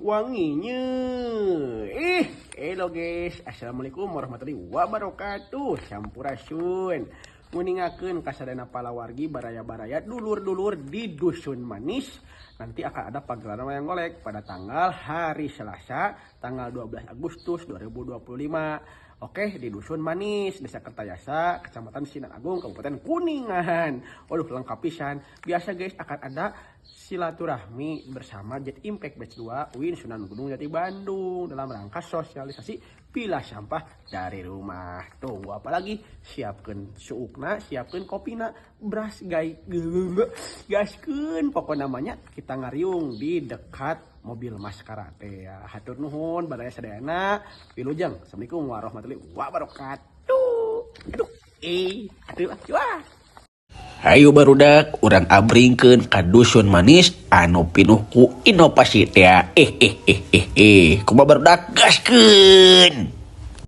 Wanginya. Halo guys. Assalamualaikum warahmatullahi wabarakatuh. Sampurasun. Nguningakeun kasadana palawargi baraya-baraya dulur-dulur di Dusun Manis. Nanti akan ada pagelaran wayang golek pada tanggal hari Selasa, tanggal 12 Agustus 2025. Oke, di Dusun Manis, Desa Kertayasa, Kecamatan Sinar Agung, Kabupaten Kuningan. Waduh, lengkap pisan. Biasa guys, akan ada silaturahmi bersama Jet Impact Batch 2 UIN Sunan Gunung Jati Bandung dalam rangka sosialisasi pilah sampah dari rumah. Tunggu apa lagi? Siapkan suukna, siapkan kopina, beras gaskeun pokok namanya kita ngariung di dekat mobil maskara teh ya. Hatur nuhun badaya sadayana. Wilujeng. Assalamualaikum warahmatullahi wabarakatuh. Aduh. Wah. Hayu barudak urang abringkeun ka Dusun Manis anu pinuh ku inovasi teh. Kumaha barudak gaskeun.